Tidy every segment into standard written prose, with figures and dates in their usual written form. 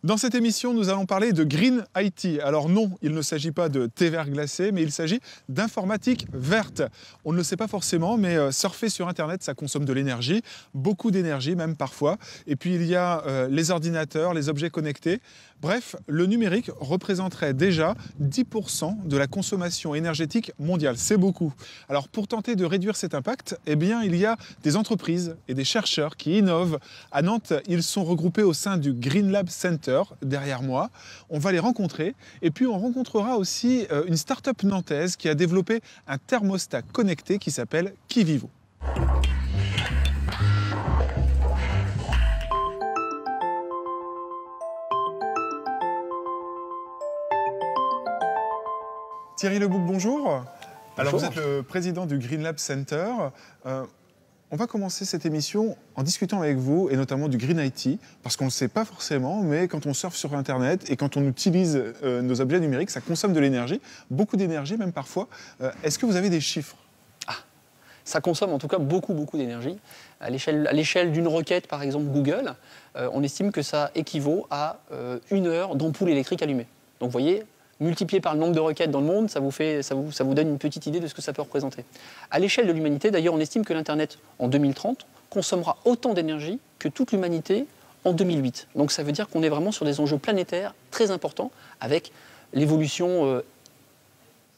Dans cette émission, nous allons parler de Green IT. Alors non, il ne s'agit pas de thé vert glacé, mais il s'agit d'informatique verte. On ne le sait pas forcément, mais surfer sur Internet, ça consomme de l'énergie, beaucoup d'énergie même parfois. Et puis il y a les ordinateurs, les objets connectés. Bref, le numérique représenterait déjà 10% de la consommation énergétique mondiale. C'est beaucoup. Alors pour tenter de réduire cet impact, eh bien, il y a des entreprises et des chercheurs qui innovent. À Nantes, ils sont regroupés au sein du Green Lab Center, derrière moi. On va les rencontrer. Et puis on rencontrera aussi une start-up nantaise qui a développé un thermostat connecté qui s'appelle Kivivo. Thierry Lebouc, bonjour. Alors vous êtes le président du Green Lab Center. On va commencer cette émission en discutant avec vous, et notamment du Green IT, parce qu'on ne le sait pas forcément, mais quand on surfe sur Internet et quand on utilise nos objets numériques, ça consomme de l'énergie, beaucoup d'énergie même parfois. Est-ce que vous avez des chiffres ? Ça consomme en tout cas beaucoup d'énergie. À l'échelle d'une requête, par exemple Google, on estime que ça équivaut à 1 heure d'ampoule électrique allumée. Donc vous voyez, multiplié par le nombre de requêtes dans le monde, ça vous donne une petite idée de ce que ça peut représenter. À l'échelle de l'humanité, d'ailleurs, on estime que l'Internet, en 2030, consommera autant d'énergie que toute l'humanité en 2008. Donc ça veut dire qu'on est vraiment sur des enjeux planétaires très importants, avec l'évolution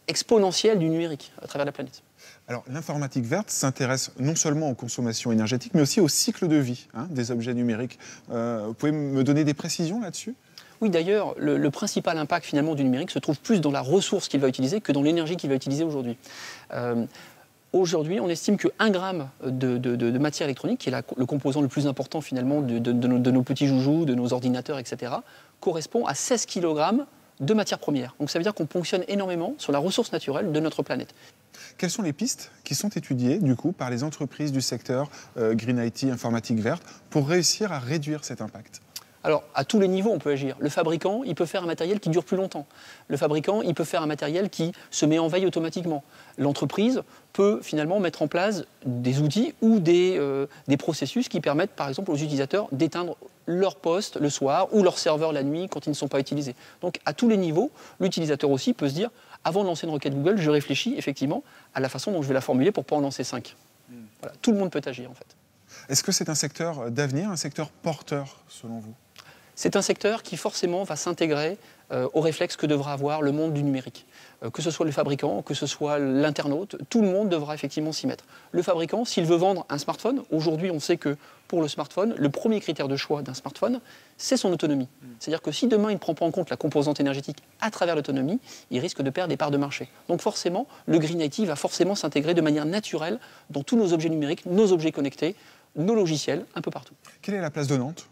exponentielle du numérique à travers la planète. Alors, l'informatique verte s'intéresse non seulement aux consommations énergétiques, mais aussi au cycle de vie des objets numériques. Vous pouvez me donner des précisions là-dessus ? Oui, d'ailleurs, le principal impact finalement du numérique se trouve plus dans la ressource qu'il va utiliser que dans l'énergie qu'il va utiliser aujourd'hui. Aujourd'hui, on estime que 1 gramme de matière électronique, qui est le composant le plus important finalement de nos petits joujoux, de nos ordinateurs, etc., correspond à 16 kg de matière première. Donc ça veut dire qu'on ponctionne énormément sur la ressource naturelle de notre planète. Quelles sont les pistes qui sont étudiées du coup par les entreprises du secteur Green IT, informatique verte, pour réussir à réduire cet impact ? Alors, à tous les niveaux, on peut agir. Le fabricant, il peut faire un matériel qui dure plus longtemps. Le fabricant, il peut faire un matériel qui se met en veille automatiquement. L'entreprise peut finalement mettre en place des outils ou des processus qui permettent, par exemple, aux utilisateurs d'éteindre leur poste le soir ou leur serveur la nuit quand ils ne sont pas utilisés. Donc, à tous les niveaux, l'utilisateur aussi peut se dire, avant de lancer une requête Google, je réfléchis effectivement à la façon dont je vais la formuler pour ne pas en lancer 5. Voilà. Tout le monde peut agir, en fait. Est-ce que c'est un secteur d'avenir, un secteur porteur, selon vous ? C'est un secteur qui forcément va s'intégrer aux réflexes que devra avoir le monde du numérique. Que ce soit le fabricant, que ce soit l'internaute, tout le monde devra effectivement s'y mettre. Le fabricant, s'il veut vendre un smartphone, aujourd'hui on sait que pour le smartphone, le premier critère de choix d'un smartphone, c'est son autonomie. C'est-à-dire que si demain il ne prend pas en compte la composante énergétique à travers l'autonomie, il risque de perdre des parts de marché. Donc forcément, le Green IT va forcément s'intégrer de manière naturelle dans tous nos objets numériques, nos objets connectés, nos logiciels, un peu partout. Quelle est la place de Nantes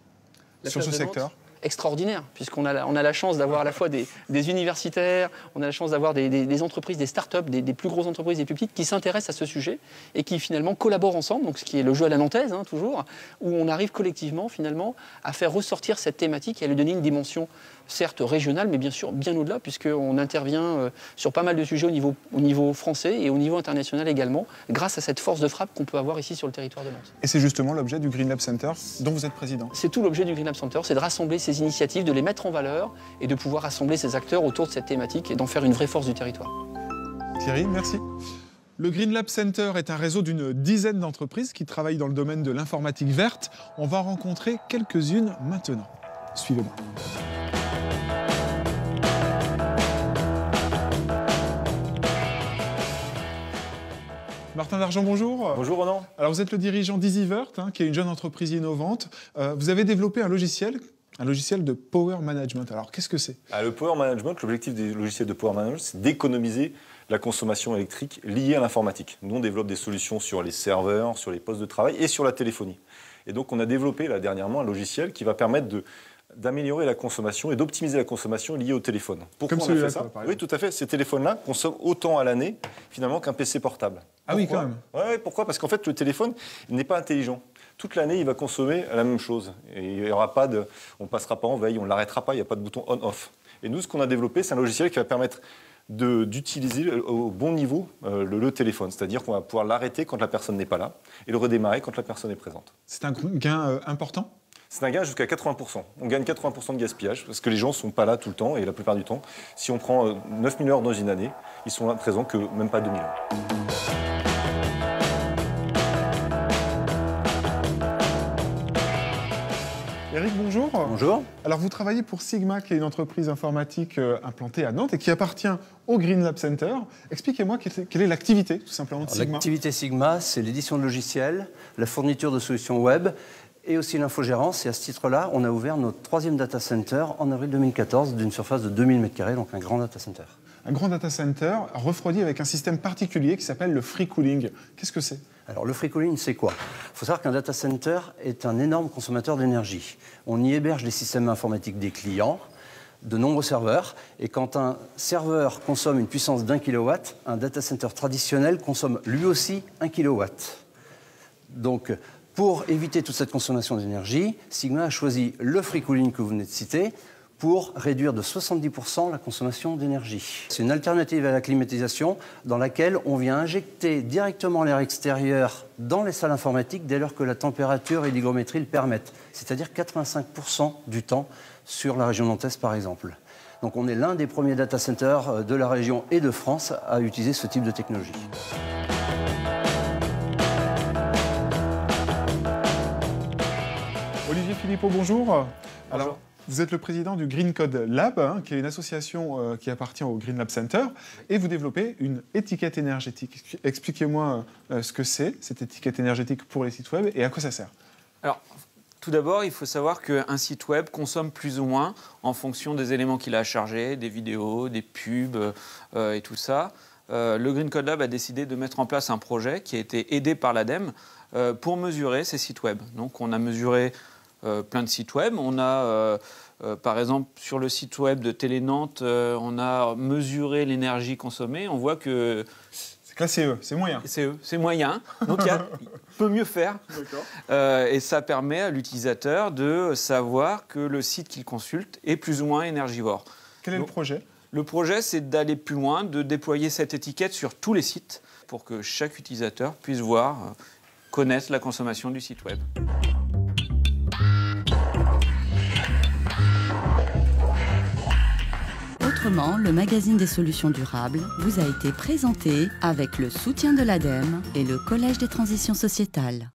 sur ce secteur ? Extraordinaire, puisqu'on a la chance d'avoir à la fois des universitaires, on a la chance d'avoir des entreprises, des start-up, des plus grosses entreprises, des plus petites, qui s'intéressent à ce sujet et qui finalement collaborent ensemble, donc ce qui est le jeu à la nantaise, toujours, où on arrive collectivement finalement à faire ressortir cette thématique et à lui donner une dimension certes régionale, mais bien sûr bien au-delà, puisqu'on intervient sur pas mal de sujets au niveau français et au niveau international également, grâce à cette force de frappe qu'on peut avoir ici sur le territoire de Nantes. Et c'est justement l'objet du Green Lab Center dont vous êtes président. C'est tout l'objet du Green Lab Center, c'est de rassembler ces initiatives, de les mettre en valeur et de pouvoir rassembler ces acteurs autour de cette thématique et d'en faire une vraie force du territoire. Thierry, merci. Le Green Lab Center est un réseau d'une dizaine d'entreprises qui travaillent dans le domaine de l'informatique verte. On va en rencontrer quelques-unes maintenant. Suivez-moi. Martin Dargent, bonjour. Bonjour Ronan. Alors vous êtes le dirigeant d'EasyVert, qui est une jeune entreprise innovante. Vous avez développé un logiciel de Power Management. Alors qu'est-ce que c'est ? Le Power Management, l'objectif des logiciels de Power Management, c'est d'économiser la consommation électrique liée à l'informatique. Nous, on développe des solutions sur les serveurs, sur les postes de travail et sur la téléphonie. Et donc on a développé là, dernièrement un logiciel qui va permettre d'améliorer la consommation et d'optimiser la consommation liée au téléphone. Pourquoi on a fait ça ? Oui, tout à fait. Ces téléphones-là consomment autant à l'année, finalement, qu'un PC portable. Ah oui, quand même. Oui, pourquoi ? Parce qu'en fait, le téléphone n'est pas intelligent. Toute l'année, il va consommer la même chose. Et il y aura pas on ne passera pas en veille, on ne l'arrêtera pas, il n'y a pas de bouton on-off. Et nous, ce qu'on a développé, c'est un logiciel qui va permettre d'utiliser au bon niveau le téléphone. C'est-à-dire qu'on va pouvoir l'arrêter quand la personne n'est pas là et le redémarrer quand la personne est présente. C'est un gain important ? C'est un gain jusqu'à 80%. On gagne 80% de gaspillage parce que les gens ne sont pas là tout le temps et la plupart du temps, si on prend 9000 heures dans une année, ils sont là présents que même pas 2000 heures. Eric, bonjour. Bonjour. Alors vous travaillez pour Sigma, qui est une entreprise informatique implantée à Nantes et qui appartient au Green Lab Center. Expliquez-moi quelle est l'activité tout simplement de Sigma. L'activité Sigma, c'est l'édition de logiciels, la fourniture de solutions web et aussi l'infogérance. Et à ce titre-là, on a ouvert notre 3e data center en avril 2014 d'une surface de 2000 m², donc un grand data center. Un grand data center refroidi avec un système particulier qui s'appelle le free cooling. Qu'est-ce que c'est ? Alors le free cooling, c'est quoi ? Il faut savoir qu'un data center est un énorme consommateur d'énergie. On y héberge les systèmes informatiques des clients, de nombreux serveurs, et quand un serveur consomme une puissance d'1 kW, un data center traditionnel consomme lui aussi 1 kW. Donc, pour éviter toute cette consommation d'énergie, Sigma a choisi le free cooling que vous venez de citer pour réduire de 70% la consommation d'énergie. C'est une alternative à la climatisation dans laquelle on vient injecter directement l'air extérieur dans les salles informatiques dès lors que la température et l'hygrométrie le permettent, c'est-à-dire 85% du temps sur la région nantaise par exemple. Donc on est l'un des premiers data centers de la région et de France à utiliser ce type de technologie. Olivier Philippot, bonjour. Alors, vous êtes le président du Green Code Lab, qui est une association qui appartient au Green Lab Center, et vous développez une étiquette énergétique. Expliquez-moi ce que c'est, cette étiquette énergétique pour les sites web, et à quoi ça sert. Alors, tout d'abord, il faut savoir qu'un site web consomme plus ou moins en fonction des éléments qu'il a à charger, des vidéos, des pubs et tout ça. Le Green Code Lab a décidé de mettre en place un projet qui a été aidé par l'ADEME pour mesurer ces sites web. Donc, on a mesuré plein de sites web. On a, par exemple, sur le site web de Télé Nantes, on a mesuré l'énergie consommée. On voit que... C'est classé E, c'est moyen. C'est moyen. Donc, il peut mieux faire. Et ça permet à l'utilisateur de savoir que le site qu'il consulte est plus ou moins énergivore. Quel est le projet ? Le projet, c'est d'aller plus loin, de déployer cette étiquette sur tous les sites pour que chaque utilisateur puisse voir, connaître la consommation du site web. Autrement, le magazine des solutions durables vous a été présenté avec le soutien de l'ADEME et le Collège des transitions sociétales.